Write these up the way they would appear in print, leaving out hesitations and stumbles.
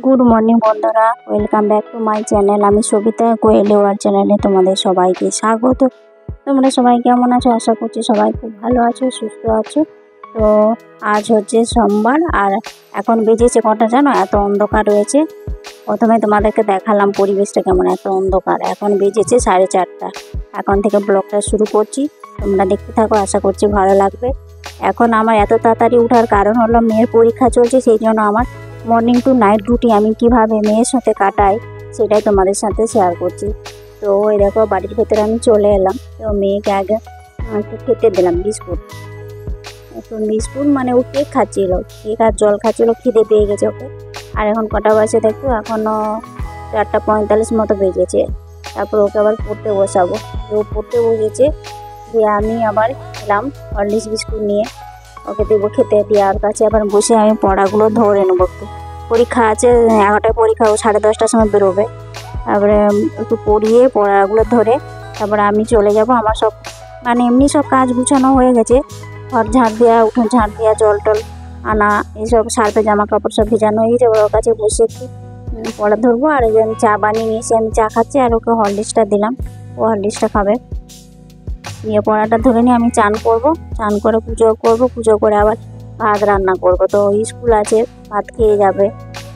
Good morning বন্ধুরা, welcome back to my channel. আমি সবিতা কোয়েল war চ্যানেলে তোমাদের সবাইকে স্বাগত। তোমরা সবাই কেমন আছো? আশা করছি সবাই খুব ভালো আছো, সুস্থ আছো। তো আজ হচ্ছে সোমবার, আর এখন বেজেছে কটা জানো? এত অন্ধকার রয়েছে। প্রথমে তোমাদেরকে দেখালাম পরিবেশটা কেমন, এত অন্ধকার। এখন বেজেছে 4:30। এখন থেকে ব্লগটা শুরু করছি, তোমরা দেখতে থাকো, আশা করছি ভালো লাগবে। এখন আমার এত তাড়াতাড়ি ওঠার কারণ হলো মেয়ের পরীক্ষা চলছে, সেই জন্য আমার মর্নিং টু নাইট রুটি আমি কিভাবে মেয়ের সাথে কাটাই সেটাই তোমাদের সাথে শেয়ার করছি। তো ওই দেখো বাড়ির ভেতরে আমি চলে এলাম। তো মেয়েকে আগে একটু খেতে দিলাম বিস্কুট। একটু বিস্কুট মানে ও কেক খাচ্ছিল, কেক আর জল খাচ্ছিল, খিদে পেয়ে গেছে ওকে। আর এখন কটা বাজে দেখো, এখনও 4:45 মতো বেজেছে। তারপর ওকে আবার পড়তে বসাবো। তো পড়তে বসেছে, দিয়ে আমি আবার এলাম হরলিক্স বিস্কুট নিয়ে ওকে দেবো খেতে। দিয়ে আর কাছে আবার বসে আমি পড়াগুলো ধরে নেবো। একটু পরীক্ষা আছে, 11টায় পরীক্ষা, ও 10:30টার সময় বেরোবে। তারপরে একটু পড়িয়ে পড়াগুলো ধরে তারপরে আমি চলে যাব। আমার সব মানে এমনি সব কাজ গুছানো হয়ে গেছে, ঘর ঝাড় দেওয়া, উঠোন ঝাড় দেওয়া, জল টল আনা, এইসব সার্ফে জামা কাপড় সব ভেজানো হয়ে গেছে। ওর কাছে বসে একটু পড়া ধরবো। আর এই যে আমি চা বানিয়ে নিয়েছি, আমি চা খাচ্ছি, আর ওকে হরলিক্সটা দিলাম, ও হরলিক্সটা খাবে। নিয়ে পড়াটা ধরে নিয়ে আমি চান করব, চান করে পুজো করব, পুজো করে আবার ভাত রান্না করব। তো স্কুল আছে, ভাত খেয়ে যাবে।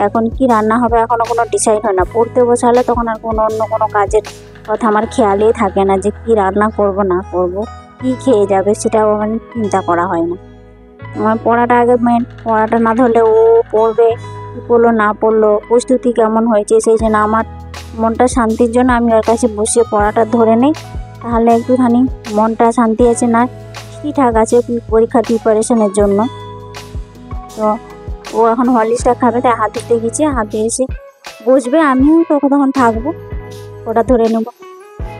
এখন কি রান্না হবে এখনও কোনো ডিসাইড হয় না। পড়তে বসালে তখন আর অন্য কোনো কাজের কথা আমার খেয়ালেই থাকে না, যে কি রান্না করব না করব, কি খেয়ে যাবে সেটাও আমার চিন্তা করা হয় না। আমার পড়াটা আগে মেন, পড়াটা না ধরলে ও পড়বে কী পড়লো না পড়লো, প্রস্তুতি কেমন হয়েছে, সেই জন্য আমার মনটা শান্তির জন্য আমি ওর কাছে বসে পড়াটা ধরে নেই। তাহলে একটুখানি মনটা শান্তি আছে, না ঠিকঠাক আছে পরীক্ষার প্রিপারেশনের জন্য। তো ও এখন হরলিক্সটা খাবে, তাই হাত ধুতে গেছে, হাতে এসে বসবে, আমিও তখন থাকবো, ওটা ধরে নেবো।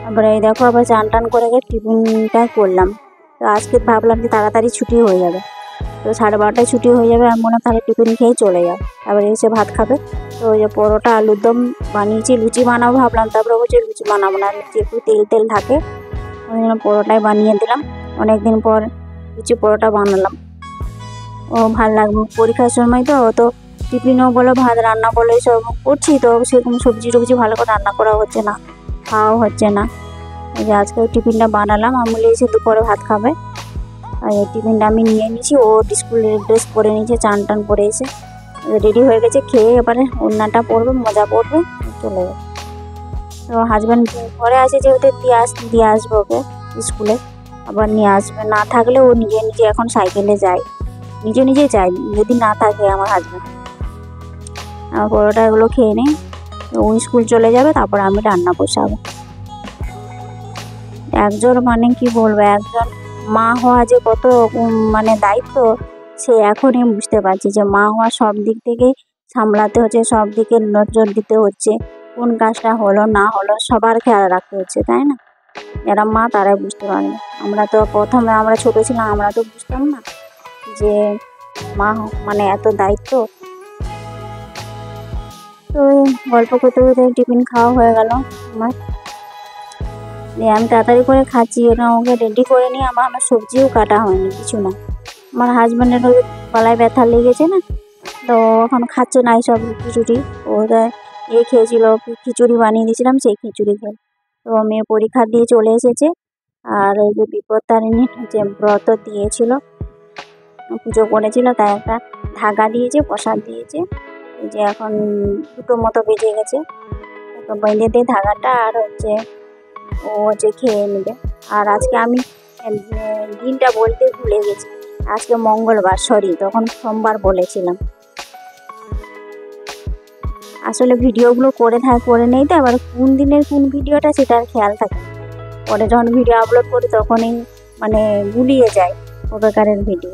তারপরে এই দেখো আবার চান টান করে টিফিনটা করলাম। তো আজকে ভাবলাম যে তাড়াতাড়ি ছুটি হয়ে যাবে, তো 12:30টায় ছুটি হয়ে যাবে। আমি মনে হয় তাহলে টিফিন খেয়ে চলে যাও, তারপরে এসে ভাত খাবে। তো ওই যে পরোটা আলুর দম বানিয়েছি, লুচি বানাবো ভাবলাম, তারপরে বলছে লুচি বানাবো না, লুচি একটু তেল থাকে, ওই জন্য পরোটাই বানিয়ে দিলাম। অনেকদিন পর লুচি পরোটা বানালাম, ও ভালো লাগবে পরীক্ষার সময়। তো তো টিফিনও বলো, ভাত রান্না বলো, এইসব করছি, তো সেরকম সবজি টবজি ভালো করে রান্না করা হচ্ছে না, খাওয়াও হচ্ছে না। এই যে আজকে টিফিনটা বানালাম, আমুলে এসে দুপুরে ভাত খাবে। আর এই টিফিনটা আমি নিয়ে নিয়েছি, ও স্কুলের ড্রেস পরে নিয়েছে, চান টান পরে এসে রেডি হয়ে গেছে। খেয়ে এবারে ওড়নাটা পরবে, মজা পড়বে, চলে যাবে। তো হাজব্যান্ড ঘরে আছে যেহেতু দিয়ে আসবে ওকে স্কুলে, আবার নিয়ে আসবে। না থাকলে ও নিজে এখন সাইকেলে যায়, নিজে যায় যদি না থাকে আমার হাজব্যান্ড। আমার পরোটা এগুলো খেয়ে নেই, ও স্কুল চলে যাবে, তারপর আমি রান্না বসাবো। একজন মানে কি বলবো, একজন মা হওয়া যে কত মানে দায়িত্ব, সে এখনই বুঝতে পারছি যে মা হওয়া সব দিক থেকেই সামলাতে হচ্ছে, সব দিকে নজর দিতে হচ্ছে, কোন কাজটা হলো না হলো সবার খেয়াল রাখতে হচ্ছে, তাই না? যারা মা তারাই বুঝতে পারে। আমরা তো প্রথমে আমরা ছোট ছিলাম, আমরা তো বুঝতাম না যে মা মানে এত দায়িত্ব। তো গল্প করতে করতে টিফিন খাওয়া হয়ে গেল আমার। আমি তাড়াতাড়ি করে খাচ্ছি, ওটা ওকে রেডি করে নিয়ে আমার সবজিও কাটা হয়নি, কিছু না। আমার হাজব্যান্ডের ওই গলায় ব্যথা লেগেছে না, তো এখন খাচ্ছে না এইসব খিচুড়ি। ওরা খেয়েছিল, খিচুড়ি বানিয়ে দিয়েছিলাম, সেই খিচুড়ি খেয়ে। তো মেয়ে পরীক্ষা দিয়ে চলে এসেছে। আর এই যে বিপত্তারিণী যে ব্রত দিয়েছিল, পুজো করেছিল, তাই একটা ধাগা দিয়েছে, প্রসাদ দিয়েছে। এই যে এখন 2টো মতো বেজে গেছে, তো বেঁধে দিয়ে ধাগাটা, আর হচ্ছে ও হচ্ছে খেয়ে নেবে। আর আজকে আমি দিনটা বলতে ভুলে গেছি, আজকে মঙ্গলবার, সরি, তখন সোমবার বলেছিলাম। আসলে ভিডিওগুলো করে নেই তো, আবার কোন দিনের কোন ভিডিওটা সেটা আর খেয়াল থাকে। পরে যখন ভিডিও আপলোড করি তখনই মানে গুলিয়ে যায় প্রকারের ভিডিও।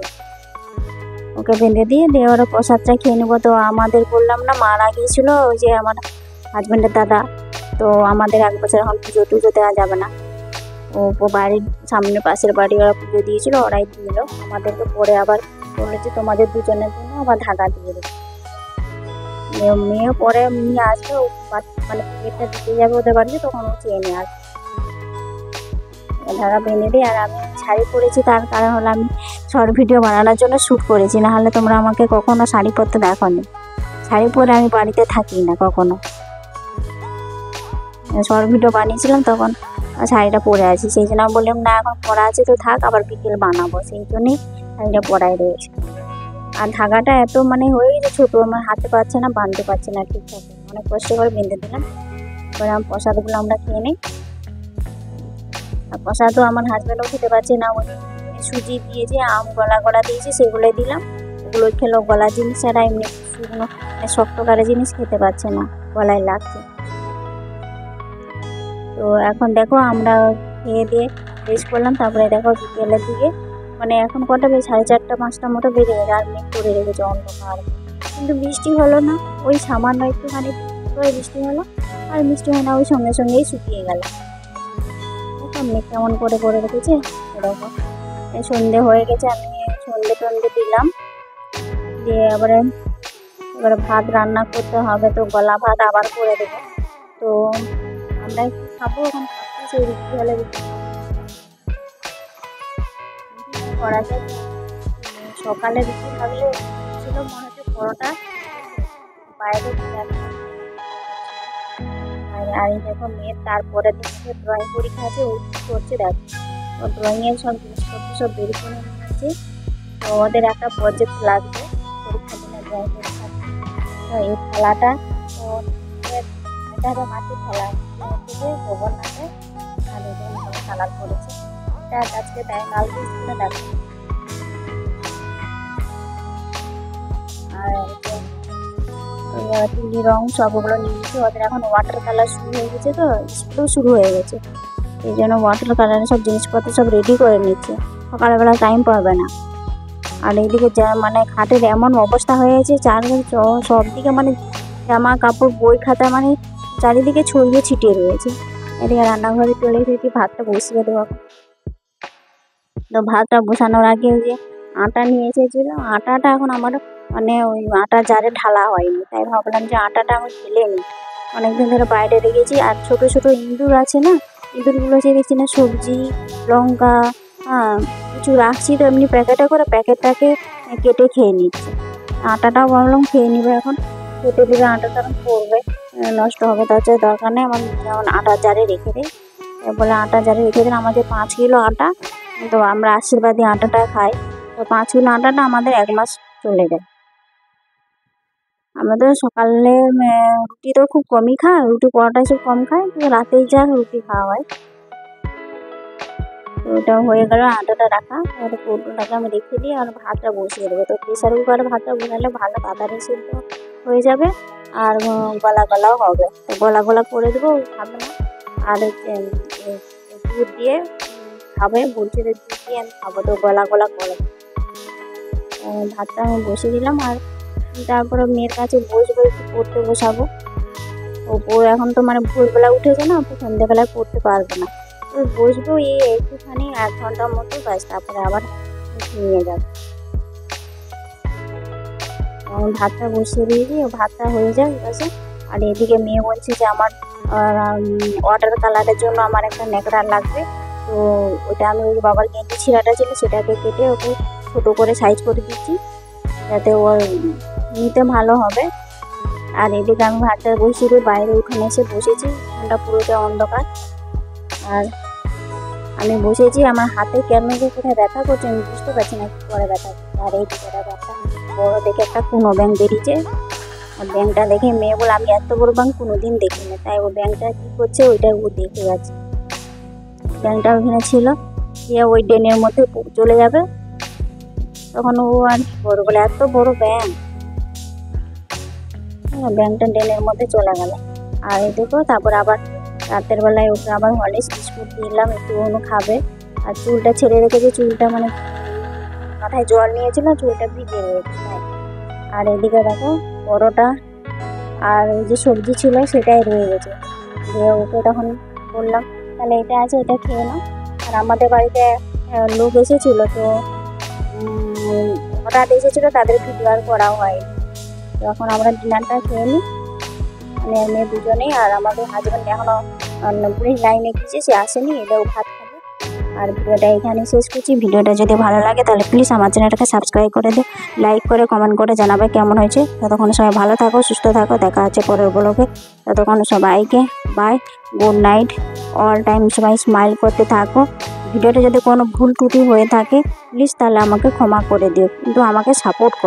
ওকে বেঁধে দিয়ে ওরা প্রসাদটা খেয়ে নেবো। তো আমাদের বললাম না, মারা গিয়েছিল ওই যে আমার হাজব্যান্ডের দাদা, তো আমাদের 1 বছর এখন পুজো টুজো দেওয়া যাবে না। ও বাড়ির সামনে পাশের বাড়ি ওরা পুজো দিয়েছিল, ওরাই দিল আমাদেরকে। পরে আবার বলেছে তোমাদের দুজনের জন্য আবার ধাগা দিয়ে দেবে। মেয়ে পরে নিয়ে আসবে, ও মানে পেটটা দিতে যাবে ওদের বাড়িতে, তখন ও চেয়ে নিয়ে আসবে, ধাগা বেঁধে দিই। আর আমি শাড়ি পরেছি, তার কারণ হলো আমি শর্ট ভিডিও বানানোর জন্য শ্যুট করেছি, নাহলে তোমরা আমাকে কখনো শাড়ি পরতে দেখোনি। শাড়ি পরে আমি বাড়িতে থাকি না কখনো। শর্ট ভিডিও বানিয়েছিলাম তখন শাড়িটা পরে আছি, সেই জন্য বললাম না এখন পরা আছে তো থাক, আবার বিকেল বানাবো, সেই জন্যই শাড়িটা পরাই রয়েছে। আর ধাগাটা এত মানে হয়ে গেছে ছোটো, আমার হাতে পাচ্ছে না, বাঁধতে পারছে না ঠিকঠাক, অনেক কষ্ট করে বেঁধে দিলাম। এবার প্রসাদগুলো আমরা খেয়ে নিই। আর প্রসাদও আমার হাজব্যান্ডও খেতে পারছে না, ওই সুজি দিয়েছে, আম গলা দিয়েছে, সেগুলোই দিলাম, ওগুলো খেলো। গলা জিনিস ছাড়া এমনি শুকনো শক্ত করে জিনিস খেতে পারছে না, গলায় লাগছে। তো এখন দেখো আমরা খেয়ে দিয়ে রেস্ট করলাম, তারপরে দেখো বিকেলের দিকে মানে এখন কটা বেজে 4:30 5টা মতো বেজে গেছে, আর মেঘ করে রেখেছে অন্ধকার, কিন্তু বৃষ্টি হলো না। ওই সামান্য একটুখানি বৃষ্টি হলো, আর বৃষ্টি হয় না, ওই সঙ্গে সঙ্গেই শুকিয়ে গেল। মেঘ কেমন করে রেখেছে এরকম। সন্ধে হয়ে গেছে, আমি সন্ধে টন্ধে দিলাম, দিয়ে এবারে ভাত রান্না করতে হবে, তো গলা ভাত আবার করে দেবো। তো আমরা একটু খাবো, এখন সেই রুটি হলে রুটি করা যায়। সকালে রুটি ভাবলে ছিল মনে হচ্ছে পরোটা, বাইরে আর এই দেখো মেয়ের তারপরে দিন ড্রয়িং পরীক্ষা আছে, ও করছে দেখো, ও ড্রয়িংয়ের সব জিনিসপত্র সব বের করে নিয়েছে। তো ওদের একটা প্রজেক্ট লাগবে পরীক্ষা দিনে, ড্রয়িং পরীক্ষা। তো এই থালাটা এটা হলো মাটির থালা, গোবর নামে আর এরকম কালার করেছে, এটা আজকে তাই কালকে স্কুলে দেখো। আর তুলি রং সবগুলো নিয়েছি, ওদের এখন ওয়াটার কালার শুরু হয়ে গেছে, তো স্কুলও শুরু হয়ে গেছে, এই জন্য ওয়াটার কালারের সব জিনিসপত্র সব রেডি করে নিচ্ছে, সকালবেলা টাইম পাবে না। আর এইদিকে মানে খাটের এমন অবস্থা হয়ে গেছে, সব দিকে মানে জামা কাপড় বই খাতা মানে চারিদিকে ছড়িয়ে ছিটিয়ে রয়েছে। এদিকে রান্নাঘরে চলে এসেছি, ভাতটা বসিয়ে দেবো। তো ভাতটা বসানোর আগে ওই যে আটা নিয়ে এসেছিল, আটাটা এখন আমার মানে ওই আটা জারে ঢালা হয়নি, তাই ভাবলাম যে আটাটা আমি ঢেলে নিই, অনেকদিন ধরে বাইরে রেখেছি। আর ছোট ছোট ইঁদুর আছে না, ইঁদুরগুলো যে দেখছি না সবজি লঙ্কা কিছু রাখছি, তো এমনি প্যাকেটটাকে কেটে খেয়ে নিচ্ছে। আটাটাও ভাবলাম খেয়ে নিবে, এখন কেটে দিবে আটাটা, পড়বে নষ্ট হবে, তার চেয়ে দরকার নেই, আমার যেমন আটা জারে রেখে দেয়, বলে আটা জারে রেখে দিন। আমাদের 5 কিলো আটা, তো আমরা আশীর্বাদী আটাটা খাই, তো 5 কিলো আটাটা আমাদের 1 মাস চলে যায়। আমাদের সকালে রুটি তো খুব কমই খায়, রুটি পরোটা সব কম খায়, তো রাতেই যা রুটি খাওয়া হয়। তো ওটা হয়ে গেল, আটাটা রাখা, ওটা কৌটোটাকে আমি রেখে দিই, আর ভাতটা বসিয়ে দেবো। তো প্রেসার কুকারে ভাতটা বসালে ভালো তাড়াতাড়ি সিদ্ধ হয়ে যাবে, আর গলাও হবে। তো গলা করে দেবো, খাবে না। আর দুধ দিয়ে খাবে, বলছে যে দুধ দিয়ে আমি খাবো, তো গলা করে ভাতটা আমি বসিয়ে দিলাম। আর তারপরে মেয়ের কাছে বসবো, একটু পড়তে বসাবো। ও এখন তো মানে ভোরবেলা উঠেছে না, তো সন্ধ্যেবেলায় পড়তে পারবে না, তো বসবো এই একটুখানি 1 ঘন্টার মতো, ব্যাস তারপরে আবার নিয়ে যাবো। ভাতটা বসিয়ে দিয়েছি, ভাতটা হয়ে যায় বাসে। আর এদিকে মেয়ে বলছে যে আমার ওয়াটার কালারের জন্য আমার একটা নেকড়া লাগবে, তো ওটা আমি ওই বাবার গেঞ্জি ছিঁড়াটা ছিল সেটাকে কেটে ওকে ছোটো করে সাইজ করে দিচ্ছি, যাতে ওর নিতে ভালো হবে। আর এদিকে আমি ভাতটা বসিয়ে দিয়ে বাইরে উঠানে এসে বসেছি, ঠান্ডা পুরোটা অন্ধকার। আর আমি বসেছি, আমার হাতে কেন যে কোথায় ব্যথা করছে আমি বুঝতে পারছি না কি করে ব্যথা করছে। আর এই দিকে একটা বড় দেখে একটা কোনো ব্যাঙ বেরিয়েছে, আর ব্যাঙটা দেখে মেয়ে বলে আমি এত বড় ব্যাঙ কোনোদিন দেখিনি, তাই ও ব্যাঙটা কী করছে ওইটা ও দেখে গেছে। ব্যাঙটা ওখানে ছিল, দিয়ে ওই ড্রেনের মধ্যে চলে যাবে, তখন ও আর কি করবে বলে এত বড় ব্যাঙ, ব্যাঙটা ড্রেনের মধ্যে চলে গেল। আর এই দেখো তারপর আবার রাতের বেলায় ওকে আবার হরলিক্স বিস্কুট দিলাম, একটু অনু খাবে। আর চুলটা ছেড়ে রেখেছে, চুলটা মানে মাথায় জল নিয়েছিল, চুলটা ভিজে রয়েছে। আর এদিকে দেখো পরোটা আর ওই যে সবজি ছিল সেটাই রয়ে গেছে, দিয়ে ওকে তখন বললাম তাহলে এটা আছে, এটা খেয়ে নাও। আর আমাদের বাড়িতে লোক এসেছিলো, তো হঠাৎ এসেছিলো, তাদের ভিডিও আর করাও হয়নি। তো এখন আমরা ডিনারটা খেয়ে নিই, মানে মেয়ে দুজনেই। আর আমাদের হাজব্যান্ড এখনও পুলিশ লাইনে গিয়েছে, সে আসেনি, এটাও ভাত খাবে। আর ভিডিওটা এখানে শেষ করছি। ভিডিওটা যদি ভালো লাগে তাহলে প্লিজ আমার চ্যানেলটাকে সাবস্ক্রাইব করে দিও, লাইক করে কমেন্ট করে জানাবে কেমন হয়েছে। ততক্ষণ সবাই ভালো থাকো, সুস্থ থাকো, দেখা হচ্ছে পরের ব্লগে। ততক্ষণ সবাইকে bye, good night, all time সবাই স্মাইল করতে থাকো। ভিডিওটা যদি কোনো ভুল ত্রুটি হয়ে থাকে প্লিজ তাহলে আমাকে ক্ষমা করে দিও, কিন্তু আমাকে সাপোর্ট করো।